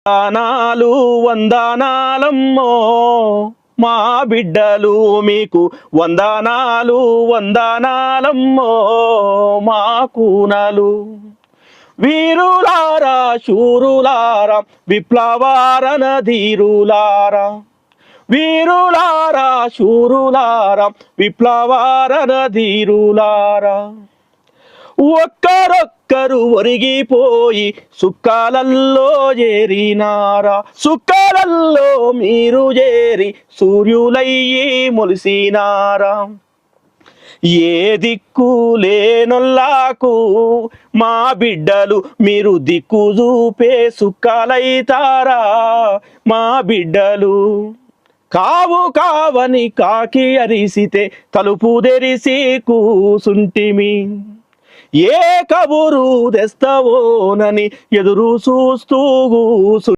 వందనాలు వందనాలమ్మో మా బిడ్డలు మీకు వందనాలు వందనాలమ్మో మా కూనలు. వీరులారా శూరులారా విప్లవారణ ధీరులారా, వీరులారా శూరులారా విప్లవారణ ధీరులారా, ఒక్కరొక్కరు ఒరిగిపోయి సుక్కలల్లో చేరినారా, సుక్కలల్లో మీరు చేరి సూర్యులయ్యి మొలిసినారా. ఏ దిక్కు లేనొల్లాకు మా బిడ్డలు మీరు దిక్కు చూపే సుక్కలైతారా మా బిడ్డలు. కావు కావని కాకి అరిసితే తలుపు తెరిసి కూసుంటిమి, ఏ కబురు తెస్తావోనని ఎదురు చూస్తూ కూసు.